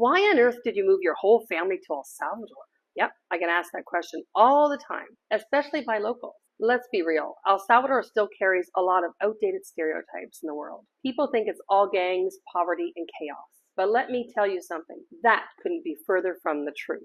Why on earth did you move your whole family to El Salvador? Yep, I get asked that question all the time, especially by locals. Let's be real, El Salvador still carries a lot of outdated stereotypes in the world. People think it's all gangs, poverty, and chaos. But let me tell you something, that couldn't be further from the truth.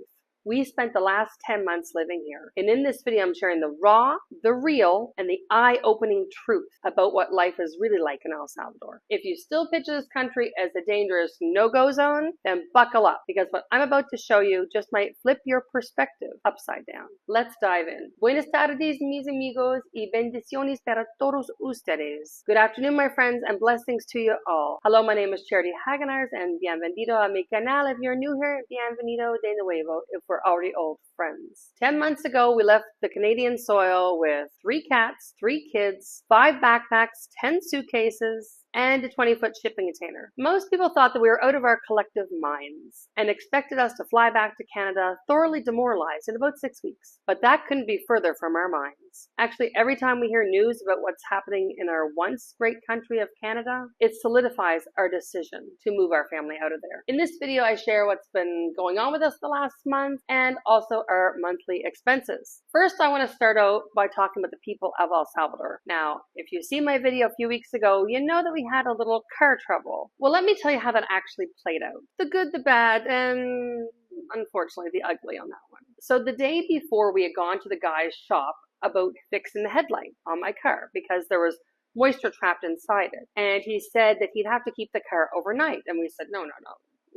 We spent the last 10 months living here, and in this video I'm sharing the raw, the real, and the eye-opening truth about what life is really like in El Salvador. If you still picture this country as a dangerous no-go zone, then buckle up, because what I'm about to show you just might flip your perspective upside down. Let's dive in. Buenas tardes, mis amigos, y bendiciones para todos ustedes. Good afternoon, my friends, and blessings to you all. Hello, my name is Hagenaars, and bienvenido a mi canal. If you're new here, bienvenido de nuevo. If we're already old friends. 10 months ago, we left the Canadian soil with 3 cats, 3 kids, 5 backpacks, 10 suitcases, and a 20-foot shipping container. Most people thought that we were out of our collective minds and expected us to fly back to Canada thoroughly demoralized in about 6 weeks. But that couldn't be further from our minds. Actually, every time we hear news about what's happening in our once great country of Canada, it solidifies our decision to move our family out of there. In this video, I share what's been going on with us the last month and also our monthly expenses. First, I want to start out by talking about the people of El Salvador. Now, if you see my video a few weeks ago, you know that we had a little car trouble. Well, let me tell you how that actually played out. The good, the bad, and unfortunately the ugly on that one. So the day before, we had gone to the guy's shop about fixing the headlight on my car because there was moisture trapped inside it. And he said that he'd have to keep the car overnight. And we said, no.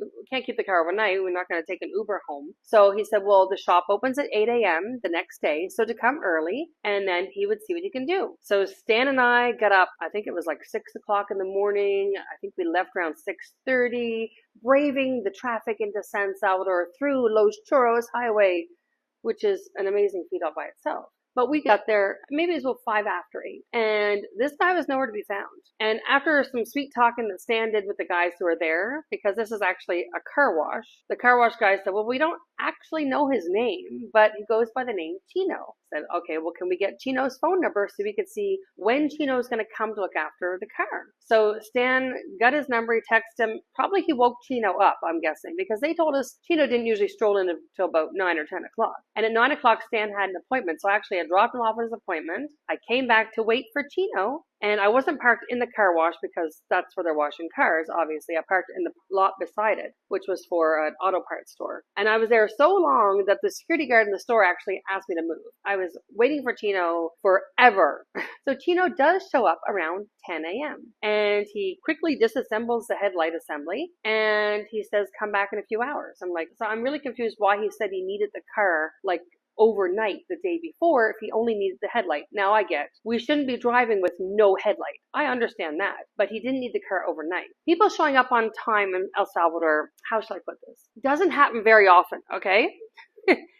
We can't keep the car overnight. We're not going to take an Uber home. So he said, well, the shop opens at 8 a.m. the next day, so to come early, and then he would see what he can do. So Stan and I got up, I think it was like 6 o'clock in the morning. I think we left around 6:30, braving the traffic into San Salvador through Los Churros Highway, which is an amazing feat all by itself. But we got there, maybe it was about 5 after 8, and this guy was nowhere to be found. And after some sweet talking that Stan did with the guys who were there, because this is actually a car wash, the car wash guy said, well, we don't actually know his name, but he goes by the name Chino. Said, okay, well, can we get Chino's phone number so we could see when Chino's going to come to look after the car? So Stan got his number, he texted him. Probably he woke Chino up, I'm guessing, because they told us Chino didn't usually stroll in until about 9 or 10 o'clock. And at 9 o'clock, Stan had an appointment. So actually, I dropped him off at his appointment. I came back to wait for Chino. And I wasn't parked in the car wash because that's where they're washing cars, obviously. I parked in the lot beside it, which was for an auto parts store. And I was there so long that the security guard in the store actually asked me to move. I was waiting for Chino forever. So Chino does show up around 10 a.m. And he quickly disassembles the headlight assembly. And he says, come back in a few hours. I'm like, so I'm really confused why he said he needed the car, like, overnight the day before if he only needed the headlight. Now I get, we shouldn't be driving with no headlight. I understand that, but he didn't need the car overnight. People showing up on time in El Salvador, how shall I put this? Doesn't happen very often, okay?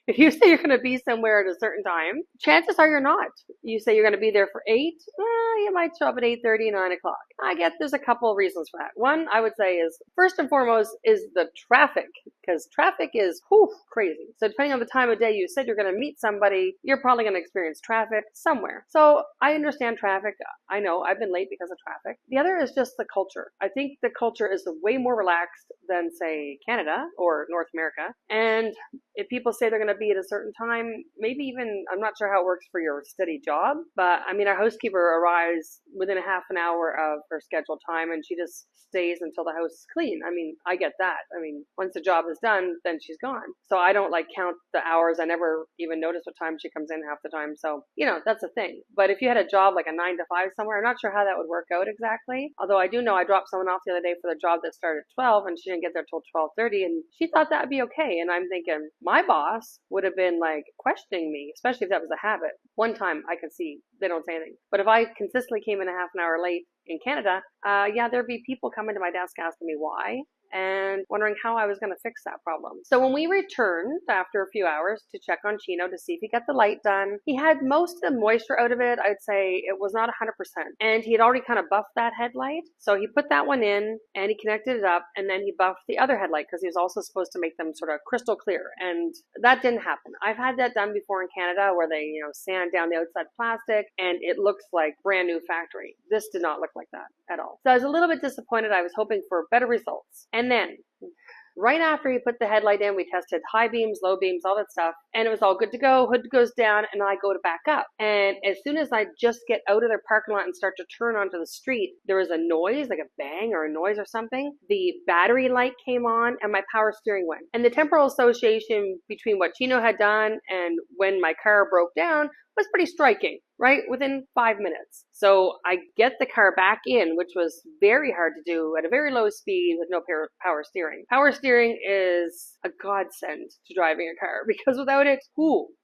If you say you're going to be somewhere at a certain time, chances are you're not. You say you're going to be there for 8, you might show up at 8:30, 9 o'clock. I get there's a couple of reasons for that. One, I would say is, first and foremost, is the traffic, because traffic is crazy. So depending on the time of day you said you're going to meet somebody, you're probably going to experience traffic somewhere. So I understand traffic. I know I've been late because of traffic. The other is just the culture. I think the culture is way more relaxed than, say, Canada or North America. And if people say they're going to be at a certain time, maybe even, I'm not sure how it works for your steady job, but I mean, our housekeeper arrives within a half an hour of her scheduled time and she just stays until the house is clean. I mean, I get that. I mean, once the job is done, then she's gone. So I don't like count the hours. I never even notice what time she comes in half the time. So, you know, that's a thing. But if you had a job like a 9 to 5 somewhere, I'm not sure how that would work out exactly. Although I do know I dropped someone off the other day for the job that started at 12 and she didn't get there till 12:30 and she thought that would be okay. And I'm thinking, my boss would have been like questioning me, especially if that was a habit. One time I could see they don't say anything. But if I consistently came in a half an hour late in Canada, there'd be people coming to my desk asking me why and wondering how I was going to fix that problem. So when we returned after a few hours to check on Chino to see if he got the light done, he had most of the moisture out of it. I'd say it was not 100%. And he had already kind of buffed that headlight. So he put that one in and he connected it up and then he buffed the other headlight because he was also supposed to make them sort of crystal clear. And that didn't happen. I've had that done before in Canada where they, sand down the outside plastic and it looks like brand new factory. This did not look like that at all. So I was a little bit disappointed. I was hoping for better results. And then Right after he put the headlight in, we tested high beams, low beams, all that stuff, and it was all good to go. Hood goes down, and I go to back up. And as soon as I just get out of their parking lot and start to turn onto the street, there was a noise, like a bang or a noise or something. The battery light came on, and my power steering went. And the temporal association between what Chino had done and when my car broke down was pretty striking, right? Within 5 minutes. So I get the car back in, which was very hard to do at a very low speed with no power steering. Power steering is a godsend to driving a car because without it,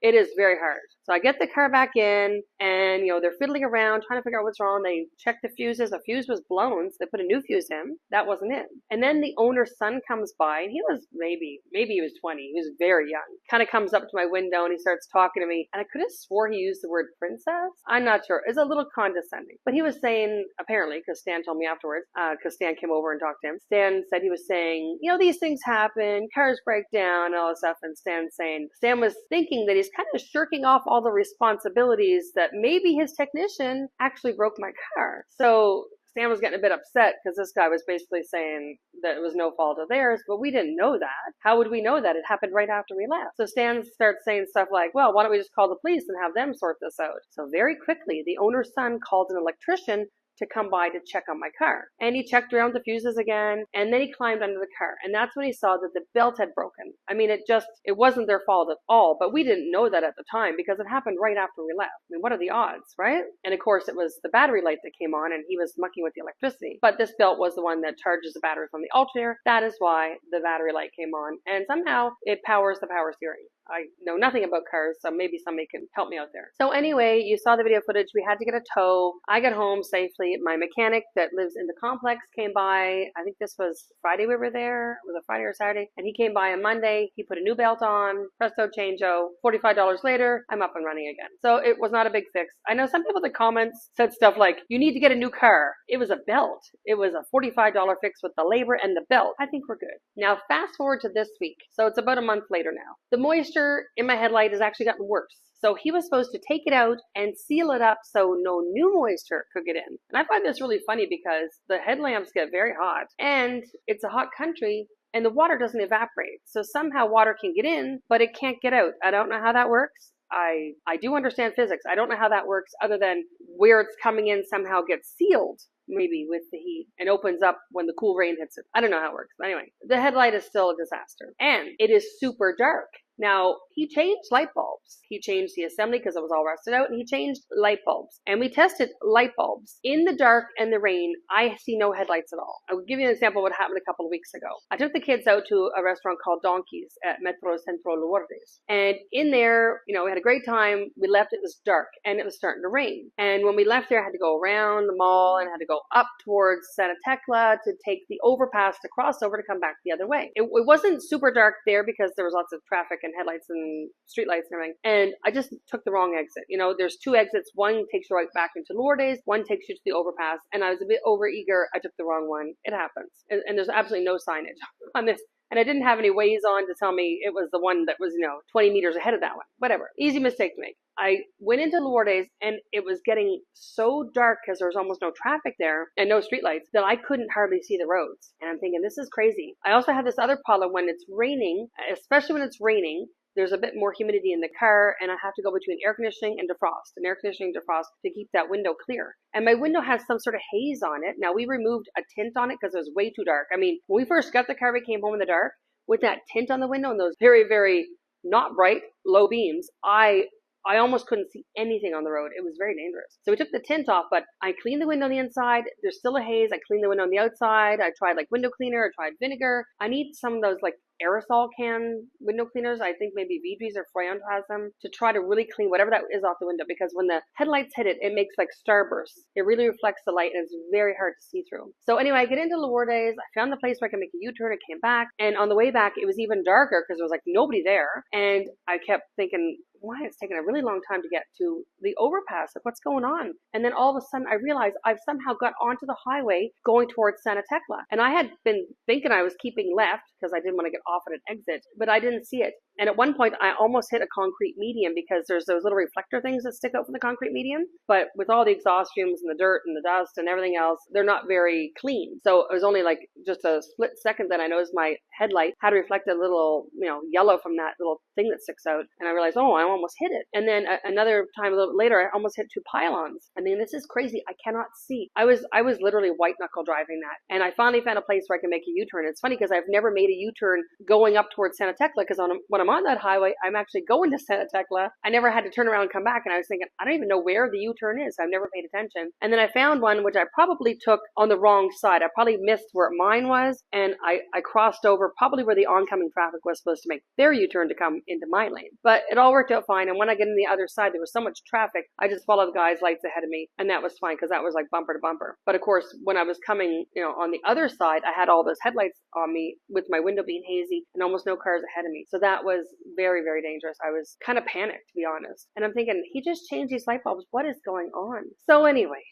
it is very hard. So I get the car back in and, they're fiddling around trying to figure out what's wrong. They check the fuses. The fuse was blown, so they put a new fuse in. That wasn't in. And then the owner's son comes by, and he was maybe he was 20. He was very young. Kind of comes up to my window and he starts talking to me. And I could have swore he used the word princess. I'm not sure. It's a little condescending. But he was saying, apparently, because Stan told me afterwards, because Stan came over and talked to him. Stan said he was saying, these things happen, cars break down, and all this stuff. And Stan was thinking that he's kind of shirking off all the responsibilities that maybe his technician actually broke my car. So Stan was getting a bit upset because this guy was basically saying that it was no fault of theirs, but we didn't know that. How would we know that? It happened right after we left. So Stan starts saying stuff like, well, why don't we just call the police and have them sort this out? So very quickly, the owner's son called an electrician to come by to check on my car. And he checked around the fuses again, and then he climbed under the car. And that's when he saw that the belt had broken. I mean, it wasn't their fault at all, but we didn't know that at the time because it happened right after we left. I mean, what are the odds, right? And of course, it was the battery light that came on, and he was mucking with the electricity. But this belt was the one that charges the battery from the alternator. That is why the battery light came on, and somehow it powers the power steering. I know nothing about cars, so maybe somebody can help me out there. So anyway, you saw the video footage. We had to get a tow. I got home safely. My mechanic that lives in the complex came by. I think this was Friday we were there. It was a Friday or Saturday. And he came by on Monday. He put a new belt on. Presto chango. $45 later, I'm up and running again. So it was not a big fix. I know some people in the comments said stuff like, you need to get a new car. It was a belt. It was a $45 fix with the labor and the belt. I think we're good. Now fast forward to this week. So it's about a month later now. The moisture in my headlight has actually gotten worse. So he was supposed to take it out and seal it up so no new moisture could get in. And I find this really funny because the headlamps get very hot and it's a hot country and the water doesn't evaporate. So somehow water can get in, but it can't get out. I don't know how that works. I do understand physics. I don't know how that works other than where it's coming in somehow gets sealed. Maybe with the heat and opens up when the cool rain hits it. I don't know how it works. But anyway, the headlight is still a disaster and it is super dark. Now, he changed light bulbs. He changed the assembly because it was all rusted out, and he changed light bulbs. And we tested light bulbs. In the dark and the rain, I see no headlights at all. I will give you an example of what happened a couple of weeks ago. I took the kids out to a restaurant called Donkeys at Metro Centro Lourdes. And in there, we had a great time. We left, it was dark, and it was starting to rain. And when we left there, I had to go around the mall and had to go up towards Santa Tecla to take the overpass to cross over to come back the other way. It wasn't super dark there because there was lots of traffic and headlights and street lights and everything. And I just took the wrong exit. There's two exits. One takes you right back into Lourdes. One takes you to the overpass. And I was a bit overeager. I took the wrong one. It happens. And there's absolutely no signage on this. And I didn't have any Waze on to tell me it was the one that was, 20 meters ahead of that one. Whatever. Easy mistake to make. I went into Lourdes and it was getting so dark because there was almost no traffic there and no streetlights that I couldn't hardly see the roads. And I'm thinking, this is crazy. I also have this other problem when it's raining, especially when it's raining. There's a bit more humidity in the car and I have to go between air conditioning and defrost to keep that window clear. And my window has some sort of haze on it. Now we removed a tint on it because it was way too dark. I mean, when we first got the car, we came home in the dark with that tint on the window and those very, very not bright low beams. I almost couldn't see anything on the road. It was very dangerous. So we took the tint off, but I cleaned the window on the inside. There's still a haze. I cleaned the window on the outside. I tried window cleaner. I tried vinegar. I need some of those aerosol can window cleaners. I think maybe Vidri's or Froyant has them to try to really clean whatever that is off the window because when the headlights hit it, it makes starbursts. It really reflects the light and it's very hard to see through. So anyway, I get into Lourdes. I found the place where I can make a U-turn. I came back and on the way back, it was even darker because there was nobody there. And I kept thinking, why it's taken a really long time to get to the overpass. Like, what's going on? And then all of a sudden I realized I've somehow got onto the highway going towards Santa Tecla. And I had been thinking I was keeping left because I didn't want to get off at an exit, but I didn't see it. And at one point I almost hit a concrete median because there's those little reflector things that stick out from the concrete median. But with all the exhaust fumes and the dirt and the dust and everything else, they're not very clean. So it was only like just a split second that I noticed my headlight had reflected a little, yellow from that little thing that sticks out. And I realized, oh, I almost hit it. And then another time a little bit later, I almost hit two pylons. I mean, this is crazy. I cannot see. I was literally white knuckle driving that. And I finally found a place where I can make a U-turn. It's funny because I've never made a U-turn going up towards Santa Tecla because when I'm on that highway, I'm actually going to Santa Tecla. I never had to turn around and come back. And I was thinking, I don't even know where the U-turn is. I've never paid attention. And then I found one which I probably took on the wrong side. I probably missed where mine was. And I crossed over probably where the oncoming traffic was supposed to make their U-turn to come into my lane. But it all worked out fine. And when I get on the other side, there was so much traffic. I just followed the guy's lights ahead of me. And that was fine because that was like bumper to bumper. But of course, when I was coming, on the other side, I had all those headlights on me with my window being hazy and almost no cars ahead of me. So that was very, very dangerous. I was kind of panicked, to be honest. And I'm thinking, he just changed these light bulbs. What is going on? So anyway,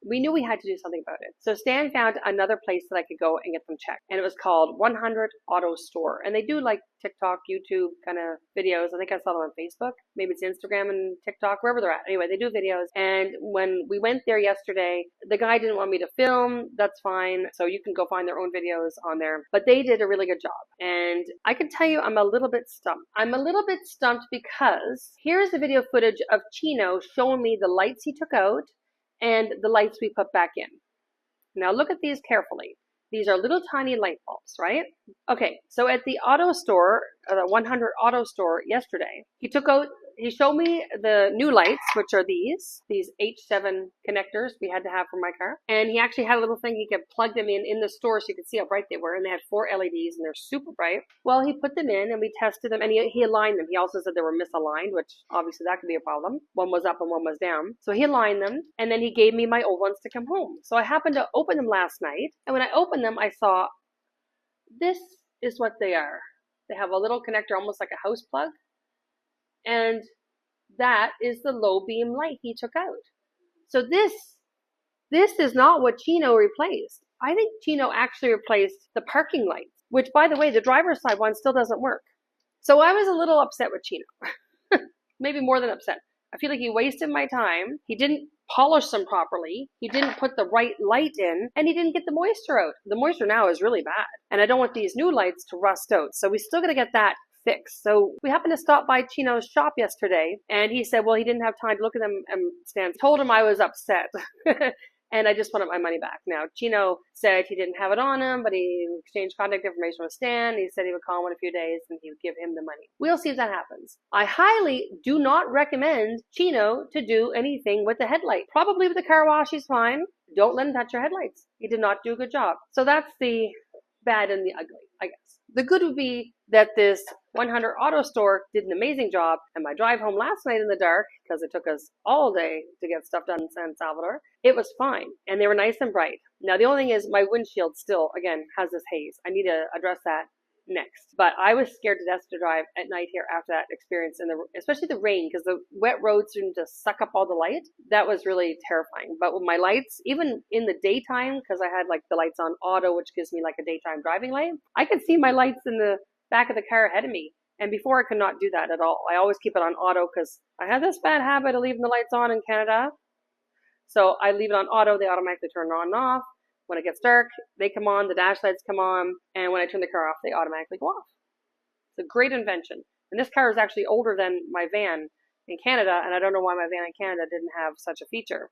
we knew we had to do something about it. So Stan found another place that I could go and get them checked. And it was called 100 Auto Store. And they do like TikTok, YouTube kind of videos. I think I saw them on Facebook. Maybe it's Instagram and TikTok, wherever they're at. Anyway, they do videos. And when we went there yesterday, the guy didn't want me to film. That's fine. So you can go find their own videos on there. But they did a really good job. And I can tell you I'm a little bit stumped. I'm a little bit stumped because here's the video footage of Chino showing me the lights he took out and the lights we put back in. Now look at these carefully. These are little tiny light bulbs, right? Okay, so at the auto store, the 100 Auto Store yesterday, he showed me the new lights, which are these H7 connectors we had to have for my car. And he actually had a little thing, he could plug them in the store so you could see how bright they were. And they had 4 LEDs and they're super bright. Well, he put them in and we tested them and he aligned them. He also said they were misaligned, which obviously that could be a problem. One was up and one was down. So he aligned them and then he gave me my old ones to come home. So I happened to open them last night. And when I opened them, I saw this is what they are. They have a little connector, almost like a house plug. And that is the low beam light he took out. So this is not what Chino replaced. I think Chino actually replaced the parking lights, which, by the way, the driver's side one still doesn't work. So I was a little upset with Chino. Maybe more than upset. I feel like he wasted my time. He didn't polish them properly. He didn't put the right light in, and he didn't get the moisture out. The moisture now is really bad, and I don't want these new lights to rust out. So we still got to get that fixed. So we happened to stop by Chino's shop yesterday, and he said, well, he didn't have time to look at them, and Stan told him I was upset. And I just wanted my money back. Now, Chino said he didn't have it on him, but he exchanged contact information with Stan. He said he would call him in a few days and he would give him the money. We'll see if that happens. I highly do not recommend Chino to do anything with the headlight. Probably with the car wash, he's fine. Don't let him touch your headlights. He did not do a good job. So that's the bad and the ugly, I guess. The good would be that this 100 Auto Store did an amazing job, and my drive home last night in the dark, because it took us all day to get stuff done in San Salvador, it was fine, and they were nice and bright. Now, the only thing is my windshield still, again, has this haze. I need to address that next. But I was scared to death to drive at night here after that experience, especially the rain, because the wet roads seemed to suck up all the light. That was really terrifying. But with my lights, even in the daytime, because I had like the lights on auto, which gives me like a daytime driving light, I could see my lights in the back of the car ahead of me. And before I could not do that at all. I always keep it on auto because I have this bad habit of leaving the lights on in Canada. So I leave it on auto. They automatically turn on and off. When it gets dark, they come on, the dash lights come on, and when I turn the car off, they automatically go off. It's a great invention. And this car is actually older than my van in Canada, and I don't know why my van in Canada didn't have such a feature.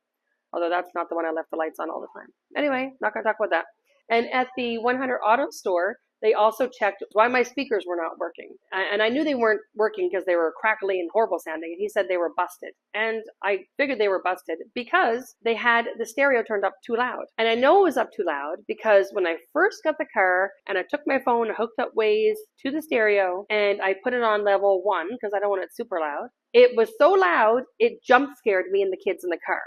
Although that's not the one I left the lights on all the time. Anyway, not going to talk about that. And at the 100 Auto Store, they also checked why my speakers were not working. And I knew they weren't working because they were crackly and horrible sounding. And he said they were busted. And I figured they were busted because they had the stereo turned up too loud. And I know it was up too loud because when I first got the car and I took my phone and hooked up Waze to the stereo and I put it on level 1 because I don't want it super loud, it was so loud it jump scared me and the kids in the car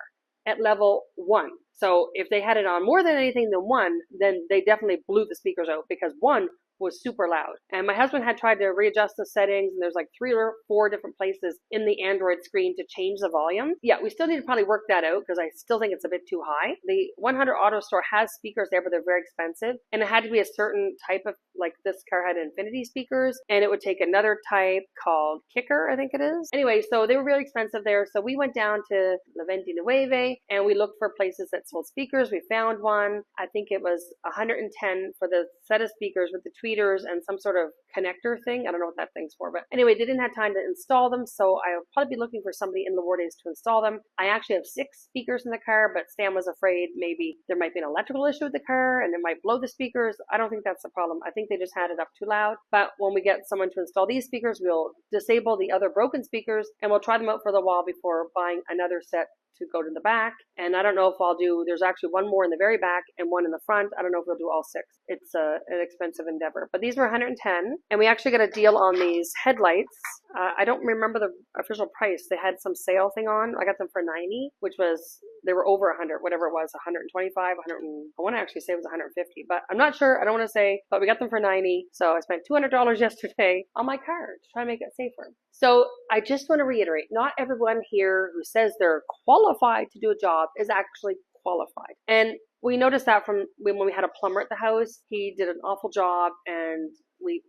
at level 1. So if they had it on more than anything than 1, then they definitely blew the speakers out because 1 was super loud. And my husband had tried to readjust the settings, and there's like 3 or 4 different places in the Android screen to change the volume. Yeah, we still need to probably work that out because I still think it's a bit too high. The 100 Auto Store has speakers there, but they're very expensive. And it had to be a certain type of, like this car had Infinity speakers, and it would take another type called Kicker, I think it is. Anyway, so they were really expensive there. So we went down to La Venti Nueve and we looked for places that sold speakers. We found one. I think it was 110 for the set of speakers with the tweeters and some sort of connector thing. I don't know what that thing's for, but anyway, they didn't have time to install them. So I'll probably be looking for somebody in Lourdes to install them. I actually have 6 speakers in the car, but Stan was afraid maybe there might be an electrical issue with the car and it might blow the speakers. I don't think that's the problem. I think they just had it up too loud. But when we get someone to install these speakers, we'll disable the other broken speakers and we'll try them out for the while before buying another set to go to the back. And I don't know if I'll do, there's actually one more in the very back and one in the front. I don't know if we'll do all 6. It's an expensive endeavor. But these were 110, and we actually got a deal on these headlights. I don't remember the official price. They had some sale thing on. I got them for 90, which was, they were over 100, whatever it was, 125, 100, I want to actually say it was 150, but I'm not sure. I don't want to say, but we got them for 90. So I spent $200 yesterday on my car to try to make it safer. So I just want to reiterate, not everyone here who says they're qualified to do a job is actually qualified. And we noticed that from when we had a plumber at the house. He did an awful job, and we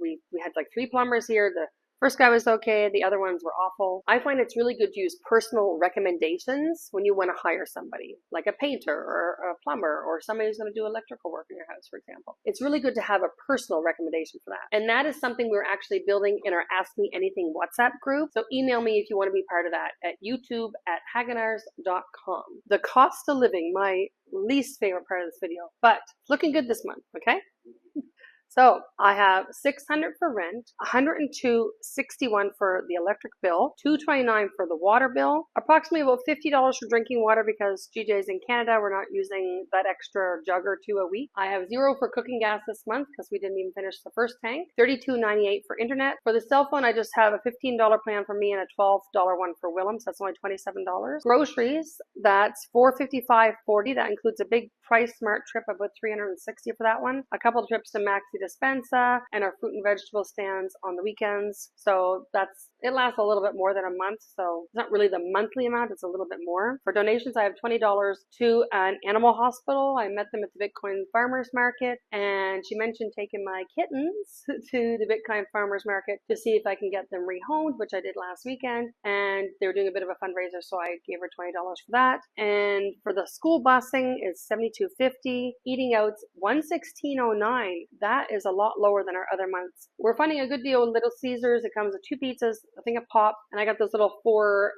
had like 3 plumbers here. The first guy was okay. The other ones were awful. I find it's really good to use personal recommendations when you want to hire somebody, like a painter or a plumber or somebody who's going to do electrical work in your house, for example. It's really good to have a personal recommendation for that. And that is something we're actually building in our Ask Me Anything WhatsApp group. So email me if you want to be part of that at youtube@hagenaars.com. The cost of living, my least favorite part of this video, but it's looking good this month, okay? So I have $600 for rent, $102.61 for the electric bill, $229 for the water bill, approximately about $50 for drinking water because GJ's in Canada. We're not using that extra jug or 2 a week. I have $0 for cooking gas this month because we didn't even finish the first tank, $32.98 for internet. For the cell phone, I just have a $15 plan for me and a $12 one for Willem, so that's only $27. Groceries, that's $455.40. That includes a big Price Smart trip, about $360 for that one. A couple of trips to Maxi Despensa and our fruit and vegetable stands on the weekends. So it lasts a little bit more than a month. So it's not really the monthly amount, it's a little bit more. For donations, I have $20 to an animal hospital. I met them at the Bitcoin Farmers Market, and she mentioned taking my kittens to the Bitcoin Farmers Market to see if I can get them rehomed, which I did last weekend. And they were doing a bit of a fundraiser, so I gave her $20 for that. And for the school busing, it's $72.50. Eating out, $116.09. That is a lot lower than our other months. We're finding a good deal with Little Caesars. It comes with 2 pizzas, a thing of pop, and I got those little 4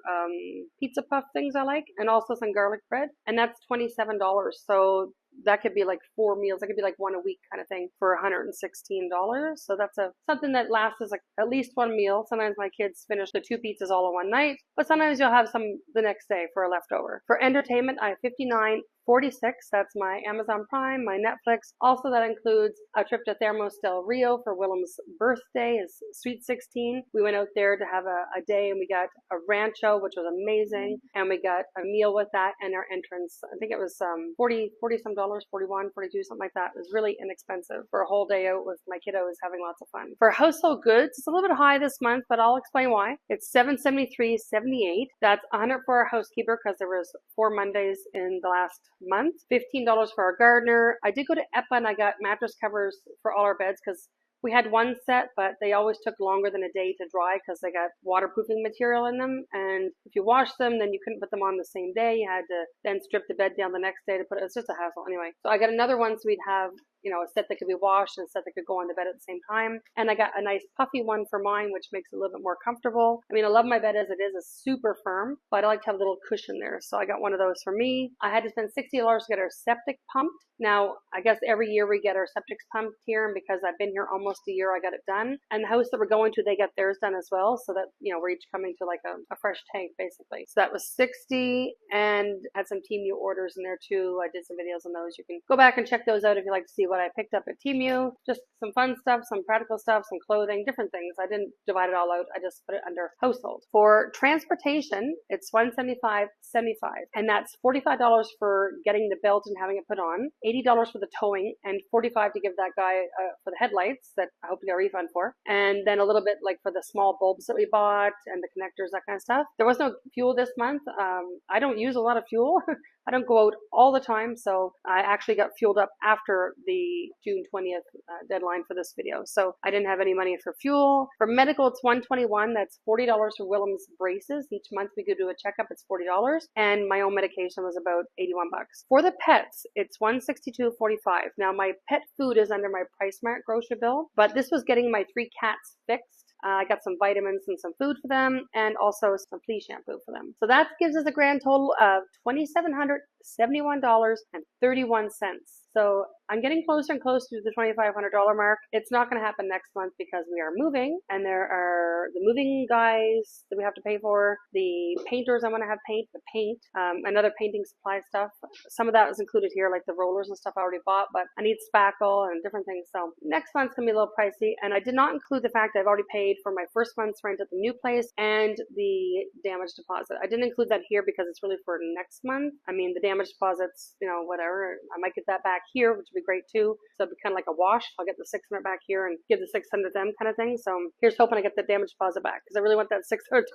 pizza puff things I like, and also some garlic bread, and that's $27. So that could be like 4 meals. That could be like 1 a week kind of thing for $116. So that's something that lasts us like at least 1 meal. Sometimes my kids finish the 2 pizzas all in one night, but sometimes you'll have some the next day for a leftover. For entertainment, I have $59.46. That's my Amazon Prime, my Netflix. Also, that includes a trip to Thermos del Rio for Willem's birthday, his sweet 16. We went out there to have a day, and we got a rancho, which was amazing, and we got a meal with that and our entrance. I think it was $40 some dollars, 41, 42, something like that. It was really inexpensive for a whole day out with my kiddos having lots of fun. For household goods, it's a little bit high this month, but I'll explain why. It's $773.78. That's $100 for our housekeeper because there was 4 Mondays in the last month. $15 for our gardener. I did go to EPA and I got mattress covers for all our beds because we had 1 set, but they always took longer than a day to dry because they got waterproofing material in them. And if you washed them, then you couldn't put them on the same day. You had to then strip the bed down the next day to put it. It's just a hassle anyway. So I got another one so we'd have, a set that could be washed and a set that could go on the bed at the same time. And I got a nice puffy one for mine, which makes it a little bit more comfortable. I mean, I love my bed as it is. It's super firm, but I like to have a little cushion there. So I got one of those for me. I had to spend $60 to get our septic pumped. Now, I guess every year we get our septics pumped here, and because I've been here almost a year, I got it done. And the house that we're going to, they get theirs done as well, so that, we're each coming to like a fresh tank, basically. So that was $60, and had some team new orders in there too. I did some videos on those. You can go back and check those out if you like to see what what I picked up at Temu, just some fun stuff, some practical stuff, some clothing, different things. I didn't divide it all out. I just put it under household. For transportation, it's $175.75, and that's $45 for getting the belt and having it put on, $80 for the towing, and $45 to give that guy for the headlights that I hope to get a refund for, and then a little bit like for the small bulbs that we bought and the connectors, that kind of stuff. There was no fuel this month. I don't use a lot of fuel. I don't go out all the time, so I actually got fueled up after the June 20th deadline for this video. So I didn't have any money for fuel. For medical, it's $121. That's $40 for Willem's braces. Each month we go do a checkup, it's $40. And my own medication was about $81. For the pets, it's $162.45. Now my pet food is under my PriceSmart grocery bill, but this was getting my 3 cats fixed. I got some vitamins and some food for them, and also some flea shampoo for them. So that gives us a grand total of $2,771.31. So I'm getting closer and closer to the $2,500 mark. It's not going to happen next month because we are moving, and there are the moving guys that we have to pay for, the painters I want to have paint, the paint, another painting supply stuff. Some of that was included here, like the rollers and stuff I already bought, but I need spackle and different things. So next month's going to be a little pricey, and I did not include the fact that I've already paid for my first month's rent at the new place and the damage deposit. I didn't include that here because it's really for next month. I mean, the damage deposit's, you know, whatever. I might get that back here, which would be great too. So it'd be kind of like a wash. I'll get the $600 back here and give the $600 them kind of thing. So here's hoping I get the damage deposit back because I really want that $600.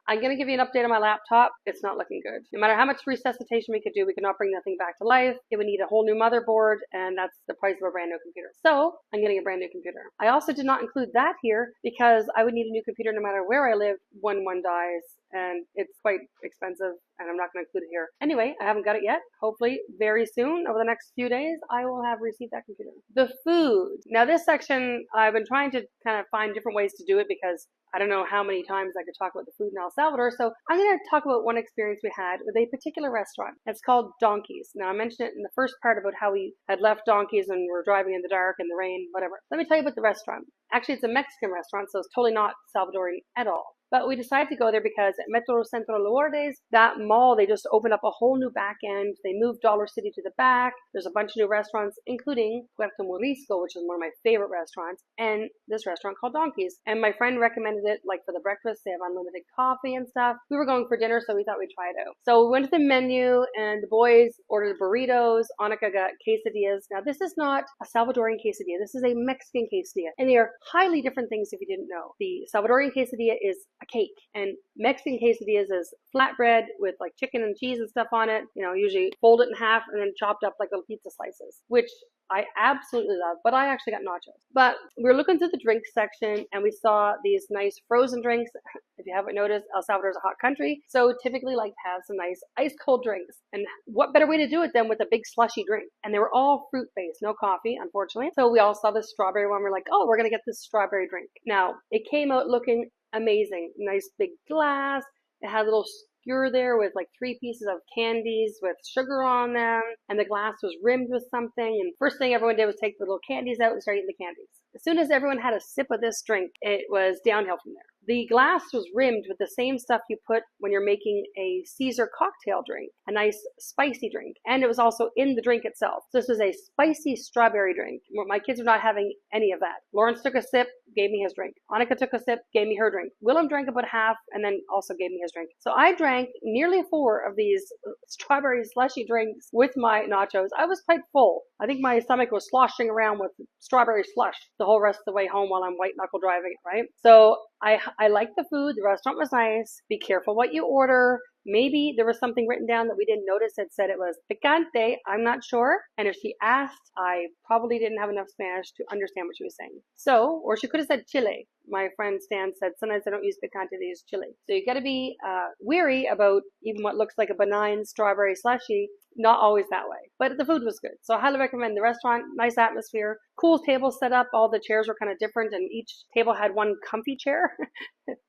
I'm going to give you an update on my laptop. It's not looking good. No matter how much resuscitation we could do, we could not bring that thing back to life. It would need a whole new motherboard, and that's the price of a brand new computer. So I'm getting a brand new computer. I also did not include that here because I would need a new computer no matter where I live when one dies, and it's quite expensive, and I'm not going to include it here. Anyway, I haven't got it yet. Hopefully very soon, over the next few days, I will have received that computer. The food. Now this section, I've been trying to kind of find different ways to do it because I don't know how many times I could talk about the food in El Salvador. So I'm going to talk about one experience we had with a particular restaurant. It's called Donkeys. Now I mentioned it in the first part about how we had left Donkeys and we're driving in the dark and the rain, whatever. Let me tell you about the restaurant. Actually, it's a Mexican restaurant, so it's totally not Salvadorian at all. But we decided to go there because at Metro Centro Lourdes, that mall, they just opened up a whole new back end. They moved Dollar City to the back. There's a bunch of new restaurants, including Puerto Morisco, which is one of my favorite restaurants, and this restaurant called Donkeys. And my friend recommended it, like for the breakfast. They have unlimited coffee and stuff. We were going for dinner, so we thought we'd try it out. So we went to the menu, and the boys ordered burritos. Annika got quesadillas. Now, this is not a Salvadorian quesadilla. This is a Mexican quesadilla. And they are highly different things if you didn't know. The Salvadorian quesadilla is a cake, and Mexican quesadillas is flatbread with like chicken and cheese and stuff on it, you know, usually fold it in half and then chopped up like little pizza slices, which I absolutely love, but I actually got nachos. But we were looking through the drink section and we saw these nice frozen drinks. If you haven't noticed, El Salvador is a hot country, so typically like to have some nice ice cold drinks. And what better way to do it than with a big slushy drink? And they were all fruit based, no coffee, unfortunately. So we all saw this strawberry one. We're like, oh, we're gonna get this strawberry drink. Now it came out looking amazing. Nice big glass. It had a little skewer there with like 3 pieces of candies with sugar on them, and the glass was rimmed with something. And first thing everyone did was take the little candies out and start eating the candies. As soon as everyone had a sip of this drink, it was downhill from there. The glass was rimmed with the same stuff you put when you're making a Caesar cocktail drink, a nice spicy drink, and it was also in the drink itself. So this was a spicy strawberry drink. My kids were not having any of that. Lawrence took a sip, gave me his drink. Annika took a sip, gave me her drink. Willem drank about half and then also gave me his drink. So I drank nearly 4 of these strawberry slushy drinks with my nachos. I was quite full. I think my stomach was sloshing around with strawberry slush the whole rest of the way home while I'm white knuckle driving it, right? So I liked the food. The restaurant was nice. Be careful what you order. Maybe there was something written down that we didn't notice that said it was picante. I'm not sure. And if she asked, I probably didn't have enough Spanish to understand what she was saying. So, or she could have said chile. My friend Stan said sometimes they don't use picante, they use chili. So you got to be weary about even what looks like a benign strawberry slushy. Not always that way, but the food was good. So I highly recommend the restaurant. Nice atmosphere, cool table set up. All the chairs were kind of different, and each table had one comfy chair,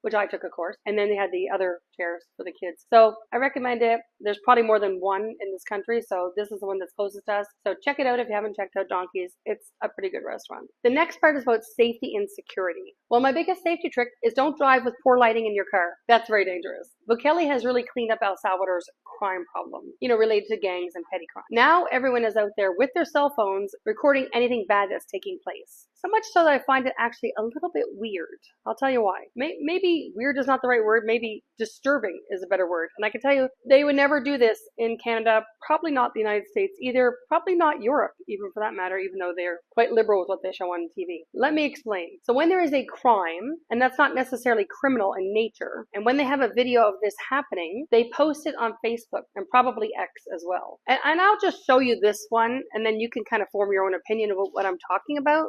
which I took, of course. And then they had the other chairs for the kids. So I recommend it. There's probably more than one in this country, so this is the one that's closest to us. So check it out if you haven't checked out Donkeys. It's a pretty good restaurant. The next part is about safety and security. Well, my biggest safety trick is don't drive with poor lighting in your car. That's very dangerous. Bukele has really cleaned up El Salvador's crime problem, related to gangs and petty crime. Now everyone is out there with their cell phones recording anything bad that's taking place. So much so that I find it actually a little bit weird. I'll tell you why. Maybe weird is not the right word. Maybe disturbing is a better word. And I can tell you, they would never do this in Canada, probably not the United States either, probably not Europe, even for that matter, even though they're quite liberal with what they show on TV. Let me explain. So when there is a crime, and that's not necessarily criminal in nature, and when they have a video of this happening, they post it on Facebook and probably X as well. And I'll just show you this one, and then you can kind of form your own opinion about what I'm talking about.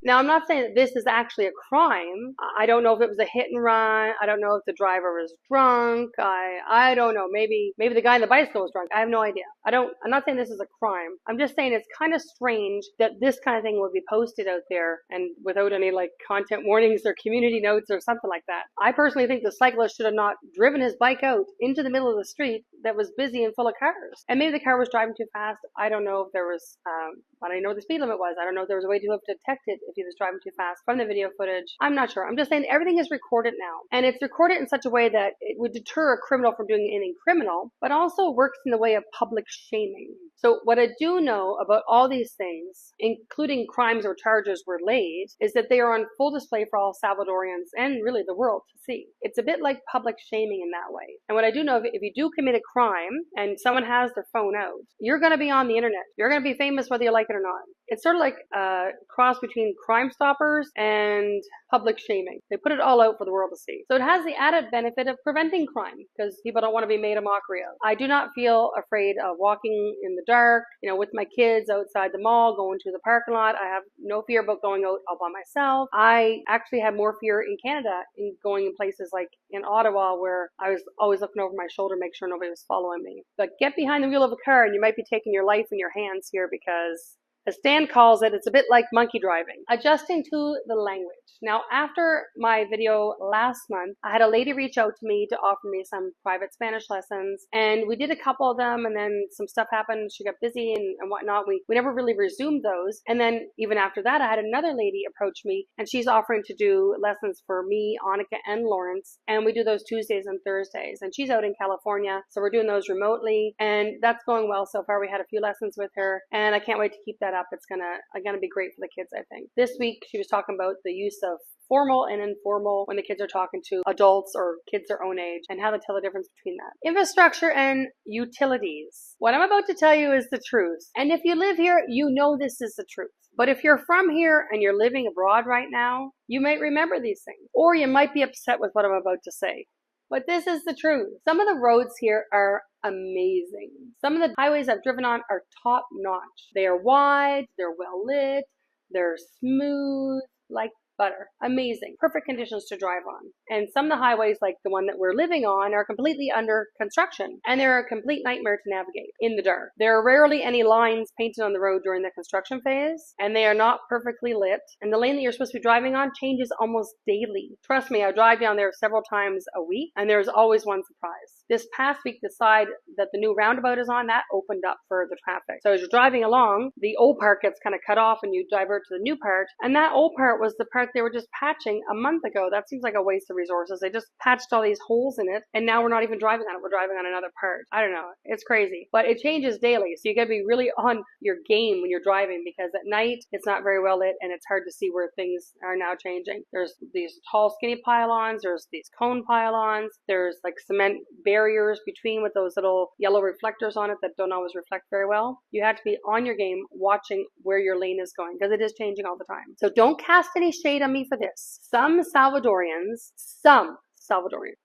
Now, I'm not saying that this is actually a crime. I don't know if it was a hit and run. I don't know if the driver was drunk. I don't know. Maybe the guy on the bicycle was drunk. I have no idea. I'm not saying this is a crime. I'm just saying it's kind of strange that this kind of thing would be posted out there and without any like content warnings or community notes or something like that. I personally think the cyclist should have not driven his bike out into the middle of the street that was busy and full of cars. And maybe the car was driving too fast. I don't know if there was, I don't know what the speed limit was. I don't know if there was a way to have detected if he was driving too fast from the video footage. I'm not sure. I'm just saying everything is recorded now. And it's recorded in such a way that it would deter a criminal from doing anything criminal, but also works in the way of public shaming. So what I do know about all these things, including crimes or charges were laid, is that they are on full display for all Salvadorians and really the world to see. It's a bit like public shaming in that way. And what I do know, if you do commit a crime and someone has their phone out, you're going to be on the internet. You're going to be famous whether you like it or not. It's sort of like a cross between Crime Stoppers and public shaming. They put it all out for the world to see. So it has the added benefit of preventing crime because people don't want to be made a mockery of. I do not feel afraid of walking in the dark, with my kids outside the mall, going to the parking lot. I have no fear about going out all by myself. I actually have more fear in Canada in going in places like in Ottawa where I was always looking over my shoulder, make sure nobody was following me. But get behind the wheel of a car and you might be taking your life in your hands here because, as Stan calls it, it's a bit like monkey driving. Adjusting to the language. Now, after my video last month, I had a lady reach out to me to offer me some private Spanish lessons, and we did a couple of them, and then some stuff happened. She got busy and whatnot. We never really resumed those. And then even after that, I had another lady approach me, and she's offering to do lessons for me, Annika, and Lawrence, and we do those Tuesdays and Thursdays. And she's out in California, so we're doing those remotely, and that's going well so far. We had a few lessons with her, and I can't wait to keep that up. It's gonna be great for the kids, I think. This week, she was talking about the use of formal and informal when the kids are talking to adults or kids their own age and how to tell the difference between that. Infrastructure and utilities. What I'm about to tell you is the truth. And if you live here, you know this is the truth. But if you're from here and you're living abroad right now, you might remember these things. Or you might be upset with what I'm about to say. But this is the truth. Some of the roads here are amazing. Some of the highways I've driven on are top notch. They are wide, they're well lit, they're smooth, like butter. Amazing. Perfect conditions to drive on. And some of the highways, like the one that we're living on, are completely under construction. And they're a complete nightmare to navigate in the dark. There are rarely any lines painted on the road during the construction phase. And they are not perfectly lit. And the lane that you're supposed to be driving on changes almost daily. Trust me, I drive down there several times a week. And there's always one surprise. This past week, the side that the new roundabout is on, that opened up for the traffic. So as you're driving along, the old part gets kind of cut off and you divert to the new part. And that old part was the part they were just patching a month ago. That seems like a waste of resources. They just patched all these holes in it, and now we're not even driving on it. We're driving on another part. I don't know. It's crazy. But it changes daily, so you got to be really on your game when you're driving, because at night, it's not very well lit, and it's hard to see where things are now changing. There's these tall, skinny pylons. There's these cone pylons. There's like cement barriers between with those little yellow reflectors on it that don't always reflect very well. You have to be on your game watching where your lane is going, because it is changing all the time. So don't cast any shade on me for this. Some Salvadorians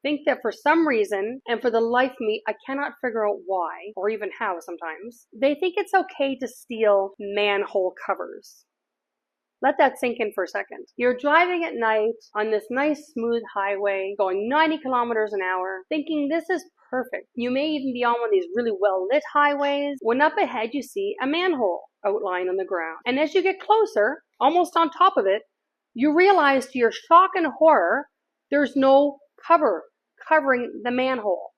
think that for some reason, and for the life of me, I cannot figure out why, or even how sometimes, they think it's okay to steal manhole covers. Let that sink in for a second. You're driving at night on this nice smooth highway, going 90 kilometers an hour, thinking this is perfect. You may even be on one of these really well lit highways, when up ahead you see a manhole outlined on the ground. And as you get closer, almost on top of it, you realize to your shock and horror, there's no cover covering the manhole.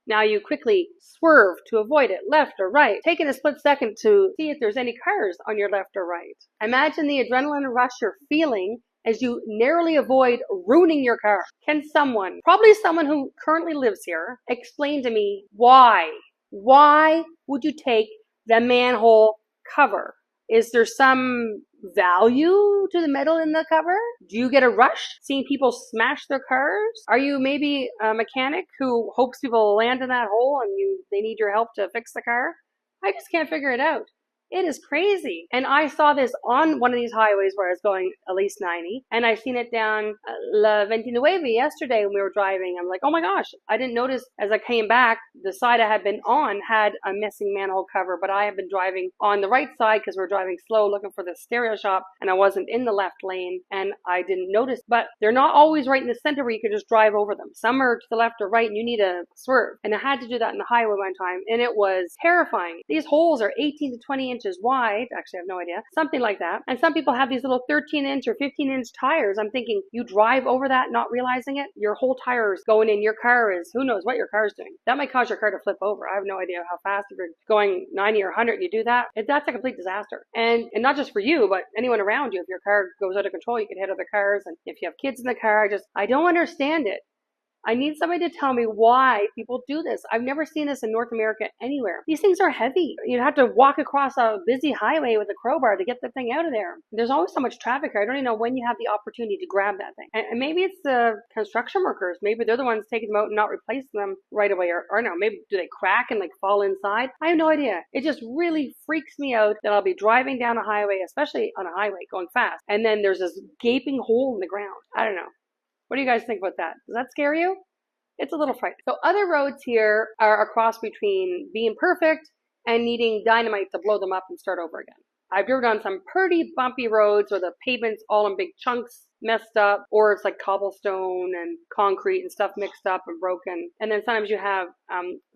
Now you quickly swerve to avoid it, left or right, taking a split second to see if there's any cars on your left or right. Imagine the adrenaline rush you're feeling as you narrowly avoid ruining your car. Can someone, probably someone who currently lives here, explain to me why? Why would you take the manhole cover? Is there some value to the metal in the cover? Do you get a rush seeing people smash their cars? Are you maybe a mechanic who hopes people will land in that hole and they need your help to fix the car? I just can't figure it out. It is crazy. And I saw this on one of these highways where I was going at least 90, and I seen it down La 29 yesterday when we were driving. I'm like, oh my gosh, I didn't notice as I came back, the side I had been on had a missing manhole cover, but I have been driving on the right side because we're driving slow looking for the stereo shop, and I wasn't in the left lane, and I didn't notice. But they're not always right in the center where you can just drive over them. Some are to the left or right, and you need to swerve. And I had to do that in the highway one time, and it was terrifying. These holes are 18 to 20 inches wide. Actually, I have no idea. Something like that. And some people have these little 13-inch or 15-inch tires. I'm thinking, you drive over that not realizing it? Your whole tire is going in. Your car is, who knows what your car is doing. That might cause your car to flip over. I have no idea how fast. If you're going 90 or 100 and you do that, that's a complete disaster. And not just for you, but anyone around you. If your car goes out of control, you can hit other cars. And if you have kids in the car, I don't understand it. I need somebody to tell me why people do this. I've never seen this in North America anywhere. These things are heavy. You'd have to walk across a busy highway with a crowbar to get the thing out of there. There's always so much traffic here. I don't even know when you have the opportunity to grab that thing. And maybe it's the construction workers. Maybe they're the ones taking them out and not replacing them right away. Or no, maybe do they crack and fall inside? I have no idea. It just really freaks me out that I'll be driving down a highway, especially on a highway going fast, and then there's this gaping hole in the ground. I don't know. What do you guys think about that? Does that scare you? It's a little frightening. So other roads here are a cross between being perfect and needing dynamite to blow them up and start over again. I've driven on some pretty bumpy roads where the pavement's all in big chunks, messed up, or it's like cobblestone and concrete and stuff mixed up and broken. And then sometimes you have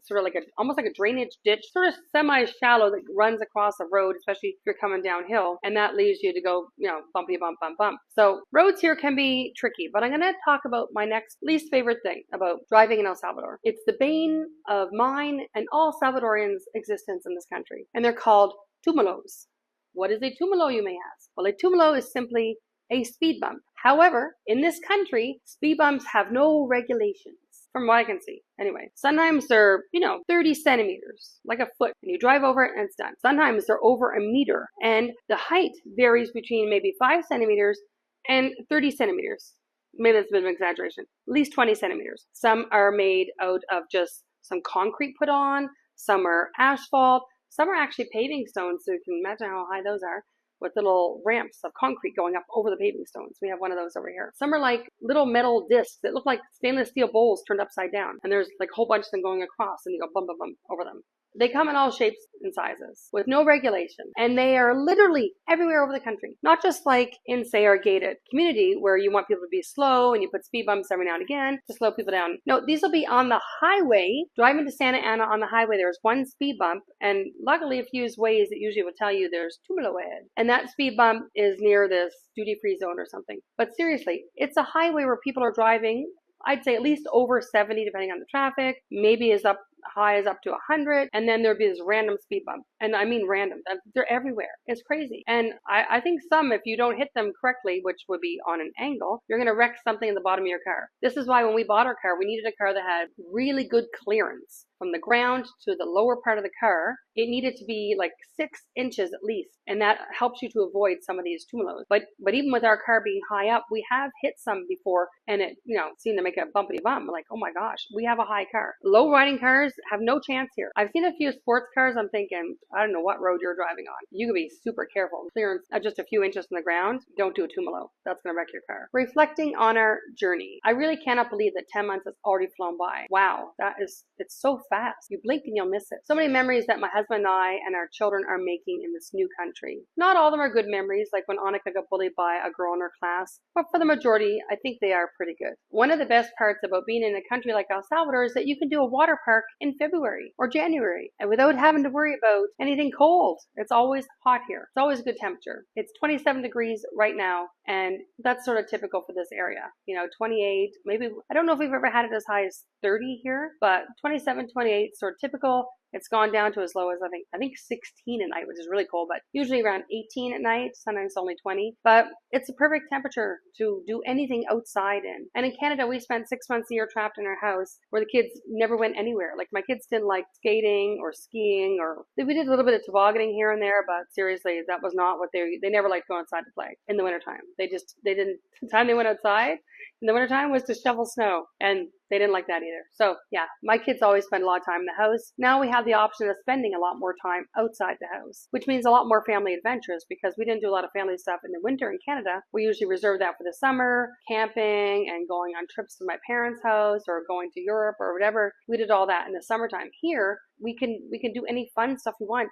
sort of almost like a drainage ditch, sort of semi-shallow that runs across a road, especially if you're coming downhill, and that leaves you to go, bumpy bump, bump, bump. So roads here can be tricky, but I'm going to talk about my next least favorite thing about driving in El Salvador. It's the bane of mine and all Salvadorians' existence in this country, and they're called tumulos. What is a tumulo, you may ask? Well, a tumulo is simply a speed bump. However, in this country, speed bumps have no regulations, from what I can see. Anyway, sometimes they're, 30 centimeters, like a foot, and you drive over it and it's done. Sometimes they're over a meter, and the height varies between maybe 5 centimeters and 30 centimeters. Maybe that's a bit of an exaggeration. At least 20 centimeters. Some are made out of just some concrete put on. Some are asphalt. Some are actually paving stones, so you can imagine how high those are, with little ramps of concrete going up over the paving stones. We have one of those over here. Some are like little metal discs that look like stainless steel bowls turned upside down. And there's a whole bunch of them going across, and you go bump, bump, bump over them. They come in all shapes and sizes with no regulation. And they are literally everywhere over the country. Not just like in, say, our gated community where you want people to be slow and you put speed bumps every now and again to slow people down. No, these will be on the highway. Driving to Santa Ana on the highway, there's one speed bump. And luckily, if you use Waze, it usually will tell you there's two below ahead. And that speed bump is near this duty-free zone or something. But seriously, it's a highway where people are driving, I'd say at least over 70 depending on the traffic, maybe as high as up to 100, and then there'd be this random speed bump. And I mean random. They're everywhere. It's crazy. And I think some, if you don't hit them correctly, which would be on an angle, you're going to wreck something in the bottom of your car. This is why when we bought our car, we needed a car that had really good clearance. From the ground to the lower part of the car, it needed to be like 6 inches at least. And that helps you to avoid some of these tumulos. But even with our car being high up, we have hit some before and it, seemed to make a bumpity bump. I'm like, oh my gosh, we have a high car. Low riding cars have no chance here. I've seen a few sports cars. I'm thinking, I don't know what road you're driving on. You can be super careful. Clearance at just a few inches from the ground. Don't do a tumulo. That's going to wreck your car. Reflecting on our journey. I really cannot believe that 10 months has already flown by. Wow. It's so fast. You blink and you'll miss it. So many memories that my husband and I and our children are making in this new country. Not all of them are good memories, like when Annika got bullied by a girl in her class, but for the majority, I think they are pretty good. One of the best parts about being in a country like El Salvador is that you can do a water park in February or January and without having to worry about anything cold. It's always hot here. It's always a good temperature. It's 27 degrees right now And that's sort of typical for this area. 28, maybe, I don't know if we've ever had it as high as 30 here, but 27, 28, sort of typical. It's gone down to as low as I think 16 at night, which is really cold, but usually around 18 at night, sometimes only 20. But it's a perfect temperature to do anything outside in. And in Canada, we spent 6 months a year trapped in our house where the kids never went anywhere. Like my kids didn't like skating or skiing, or we did a little bit of tobogganing here and there, but seriously, that was not what they never liked going outside to play in the wintertime. They didn't, the time they went outside in the wintertime was to shovel snow, and they didn't like that either. So yeah, my kids always spend a lot of time in the house. Now we have the option of spending a lot more time outside the house, which means a lot more family adventures, because we didn't do a lot of family stuff in the winter in Canada. We usually reserve that for the summer, camping and going on trips to my parents' house or going to Europe or whatever. We did all that in the summertime. Here, we can do any fun stuff we want,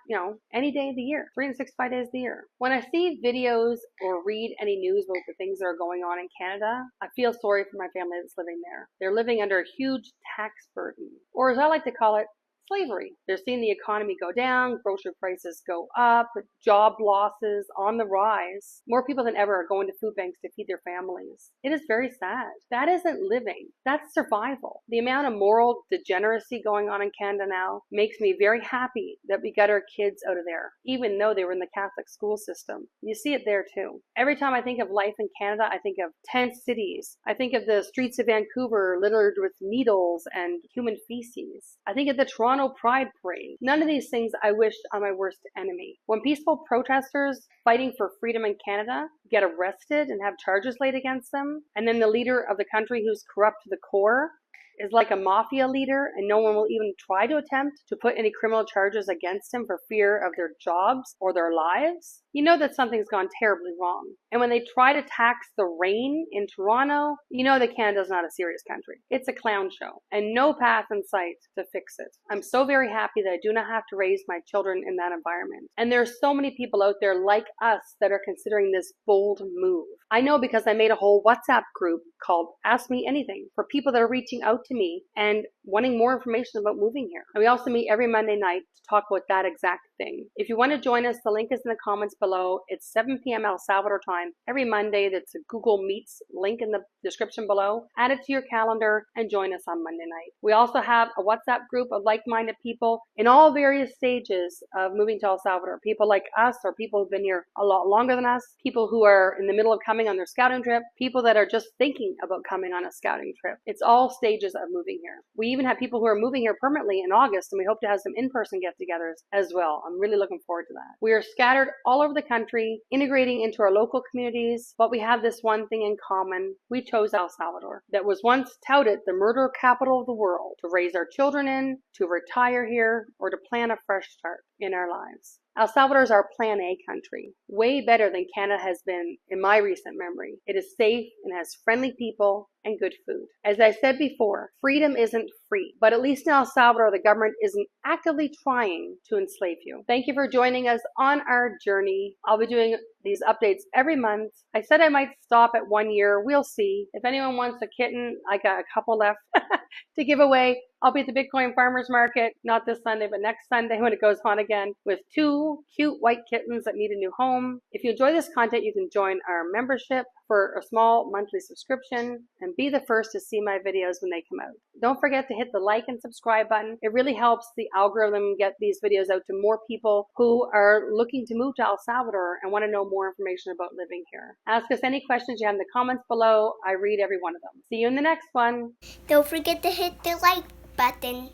any day of the year, 365 days of the year. When I see videos or read any news about the things that are going on in Canada, I feel sorry for my family that's living there. They're living under a huge tax burden, or as I like to call it, slavery. They're seeing the economy go down, grocery prices go up, job losses on the rise. More people than ever are going to food banks to feed their families. It is very sad. That isn't living. That's survival. The amount of moral degeneracy going on in Canada now makes me very happy that we got our kids out of there, even though they were in the Catholic school system. You see it there too. Every time I think of life in Canada, I think of tent cities. I think of the streets of Vancouver littered with needles and human feces. I think of the Toronto Pride Parade. None of these things I wished on my worst enemy. When peaceful protesters fighting for freedom in Canada get arrested and have charges laid against them, and then the leader of the country who's corrupt to the core is like a mafia leader, and no one will even try to attempt to put any criminal charges against him for fear of their jobs or their lives, you know that something's gone terribly wrong. And when they try to tax the rain in Toronto, you know that Canada's not a serious country. It's a clown show, and no path in sight to fix it. I'm so very happy that I do not have to raise my children in that environment. And there are so many people out there like us that are considering this bold move. I know because I made a whole WhatsApp group called Ask Me Anything for people that are reaching out to me and wanting more information about moving here. And we also meet every Monday night to talk about that exact thing. If you want to join us, the link is in the comments below. It's 7 p.m. El Salvador time every Monday. That's a Google Meets link in the description below. Add it to your calendar and join us on Monday night. We also have a WhatsApp group of like-minded people in all various stages of moving to El Salvador. People like us, or people who've been here a lot longer than us, people who are in the middle of coming on their scouting trip, people that are just thinking about coming on a scouting trip. It's all stages of moving here. We even have people who are moving here permanently in August, and we hope to have some in-person get-togethers as well. I'm really looking forward to that. We are scattered all over the country, integrating into our local communities, but we have this one thing in common. We chose El Salvador, that was once touted the murder capital of the world, to raise our children in, to retire here, or to plan a fresh start in our lives. El Salvador is our Plan A country, way better than Canada has been in my recent memory. It is safe and has friendly people and good food. As I said before, freedom isn't free, but at least in El Salvador, the government isn't actively trying to enslave you. Thank you for joining us on our journey. I'll be doing these updates every month. I said I might stop at 1 year. We'll see. If anyone wants a kitten, I got a couple left to give away. I'll be at the Bitcoin Farmers Market, not this Sunday, but next Sunday when it goes on again, with 2 cute white kittens that need a new home. If you enjoy this content, you can join our membership for a small monthly subscription and be the first to see my videos when they come out. Don't forget to hit the like and subscribe button. It really helps the algorithm get these videos out to more people who are looking to move to El Salvador and want to know more information about living here. Ask us any questions you have in the comments below. I read every one of them. See you in the next one. Don't forget to hit the like button.